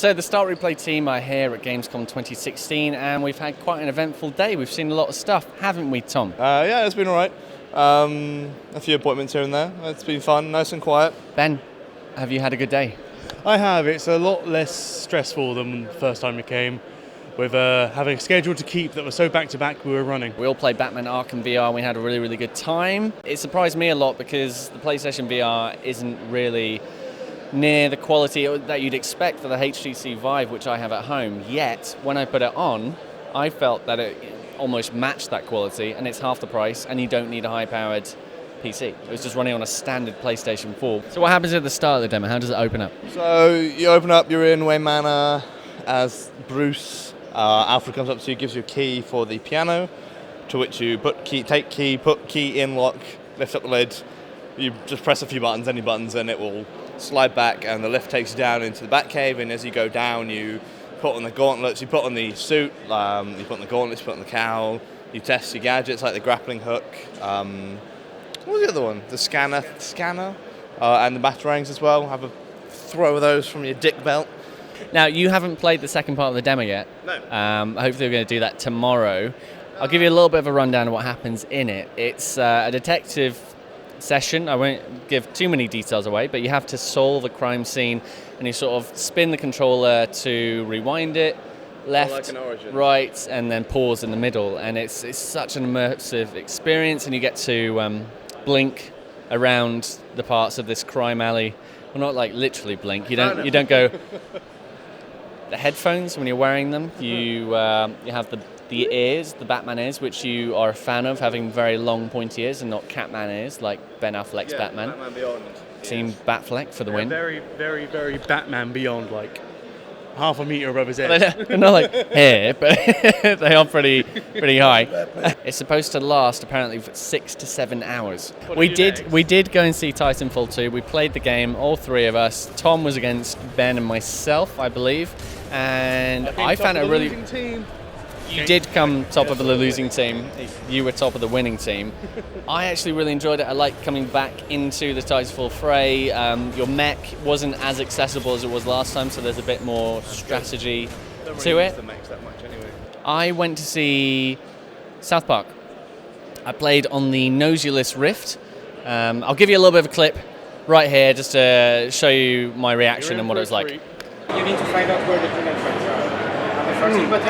So the Start Replay team are here at Gamescom 2016, and we've had quite an eventful day. We've seen a lot of stuff, haven't we, Tom? Yeah, it's been all right. A few appointments here and there. It's been fun, nice and quiet. Ben, have you had a good day? I have. It's a lot less stressful than the first time we came, with having a schedule to keep that was so back-to-back we were running. We all played Batman Arkham VR. We had a really, really good time. It surprised me a lot because the PlayStation VR isn't really near the quality that you'd expect for the HTC Vive, which I have at home. Yet, when I put it on, I felt that it almost matched that quality, and it's half the price, and you don't need a high-powered PC. It was just running on a standard PlayStation 4. So what happens at the start of the demo? How does it open up? So you open up, you're in Wayne Manor as Bruce. Alfred comes up to you, gives you a key for the piano, to which you put key in lock, lift up the lid. You just press a few buttons, any buttons, and it will slide back, and the lift takes you down into the Batcave. And as you go down, you put on the gauntlets, you put on the suit, you put on the gauntlets, you put on the cowl. You test your gadgets like the grappling hook. What was the other one? The scanner, and the batarangs as well. Have a throw of those from your dick belt. Now, you haven't played the second part of the demo yet. No. Hopefully we're going to do that tomorrow. I'll give you a little bit of a rundown of what happens in it. It's a detective session. I won't give too many details away, but you have to solve a crime scene, and you sort of spin the controller to rewind it, left, like an Origin. right, and then pause in the middle. And it's such an immersive experience, and you get to blink around the parts of this crime alley. Well, not like literally blink. You don't go. The headphones, when you're wearing them, you have the ears, the Batman ears, which you are a fan of, having very long pointy ears and not Catman ears like Ben Affleck's Batman. Batman Beyond. Team Batfleck for the win. Very, very, very Batman Beyond, like half a metre above his head. They're not like here, but they are pretty high. It's supposed to last apparently for 6 to 7 hours. We did go and see Titanfall 2. We played the game, all three of us. Tom was against Ben and myself, I believe, and I found it really. Team. You did come top of the losing team. You were top of the winning team. I actually really enjoyed it. I like coming back into the Titanfall fray. Your mech wasn't as accessible as it was last time, so there's a bit more strategy to it. The mechs that much anyway. I went to see South Park. I played on the Nosulus Rift. I'll give you a little bit of a clip right here just to show you my reaction and what it was like. You need to find out where the tunnel tracks are. And the first thing, but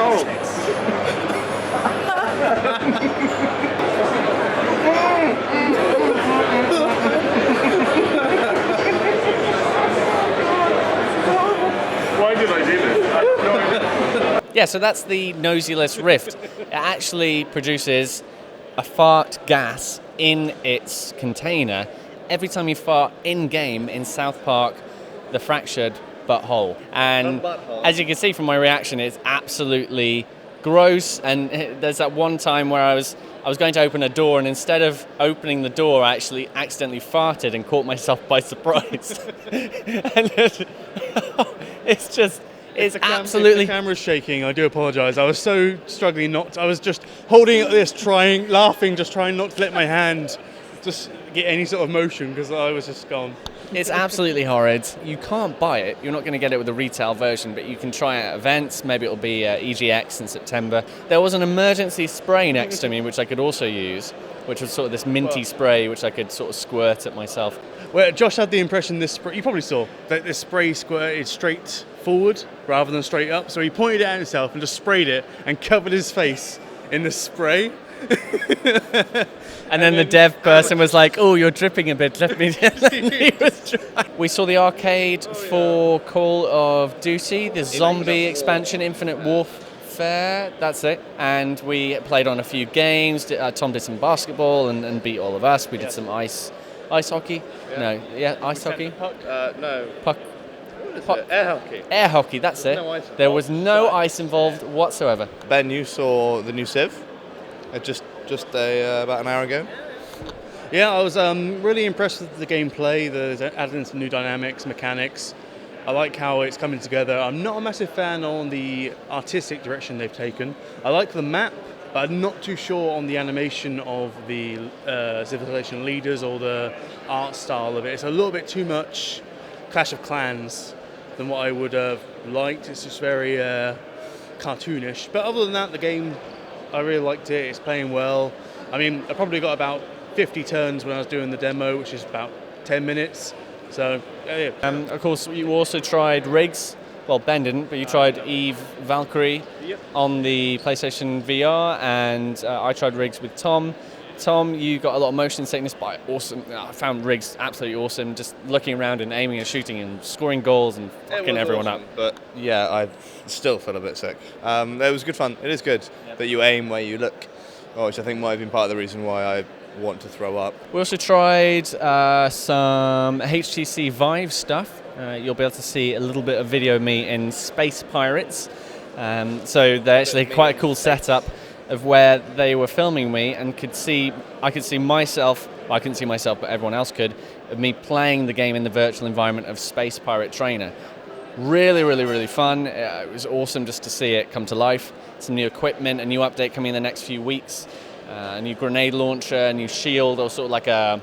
Why did I do this? Yeah, so that's the Nosulus Rift. It actually produces a fart gas in its container every time you fart in-game in South Park, the Fractured Butthole. And as you can see from my reaction, it's absolutely gross. And there's that one time where I was going to open a door, and instead of opening the door, I actually accidentally farted and caught myself by surprise. And it's absolutely. If the camera's shaking, I do apologise. I was so struggling not to, I was just holding it like this, laughing, just trying not to let my hand just get any sort of motion because I was just gone. It's absolutely horrid. You can't buy it. You're not going to get it with a retail version, but you can try it at events. Maybe it'll be EGX in September. There was an emergency spray next to me, which I could also use, which was sort of this minty spray, which I could sort of squirt at myself. Well, Josh had the impression this spray, you probably saw, that this spray squirted straight forward rather than straight up. So he pointed it at himself and just sprayed it and covered his face in the spray. And then the dev person was like, "Oh, you're dripping a bit. Let me." He was dry. We saw the arcade for Call of Duty, the zombie expansion, Infinite Warfare. That's it. And we played on a few games. Tom did some basketball and beat all of us. We did some ice hockey. Yeah. Ice hockey. No. Puck. Air hockey. Air hockey. That's it. No ice There was no ice involved whatsoever. Ben, you saw the new Civ just about an hour ago. Yeah, I was really impressed with the gameplay. There's added in some new dynamics, mechanics. I like how it's coming together. I'm not a massive fan on the artistic direction they've taken. I like the map, but I'm not too sure on the animation of the civilization leaders or the art style of it. It's a little bit too much Clash of Clans than what I would have liked. It's just very cartoonish. But other than that, the game, I really liked it. It's playing well. I mean, I probably got about 50 turns when I was doing the demo, which is about 10 minutes. So, yeah. Of course, you also tried RIGS. Well, Ben didn't, but you tried Eve Valkyrie on the PlayStation VR, and I tried RIGS with Tom. Tom, you got a lot of motion sickness, but I found RIGS absolutely awesome, just looking around and aiming and shooting and scoring goals and fucking everyone awesome, up. But yeah, I still feel a bit sick. It was good fun. It is good that you aim where you look, which I think might have been part of the reason why I want to throw up. We also tried some HTC Vive stuff. You'll be able to see a little bit of video of me in Space Pirates. So they're actually quite a cool setup of where they were filming me, and I could see myself. Well, I couldn't see myself, but everyone else could. Of me playing the game in the virtual environment of Space Pirate Trainer. Really, really, really fun. It was awesome just to see it come to life. Some new equipment, a new update coming in the next few weeks. A new grenade launcher, a new shield, or sort of like a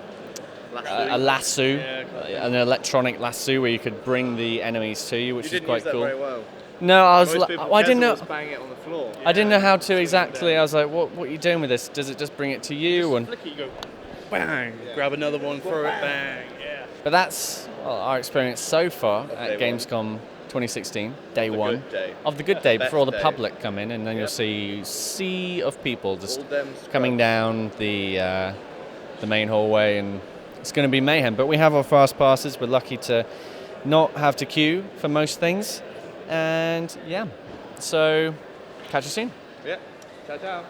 lasso, an electronic lasso where you could bring the enemies to you, which is quite cool. Very well. No, I didn't know. Bang it on the floor. I didn't know how to exactly. I was like, what are you doing with this? Does it just bring it to you? And Flick it, you go, bang, grab another one, throw it, bang, yeah. but that's our experience so far at Gamescom 2016, day one of the good day before the public come in, and then you'll see a sea of people just coming down the main hallway, and it's going to be mayhem. But we have our fast passes. We're lucky to not have to queue for most things, and yeah. So catch you soon. Yeah. Ciao, ciao.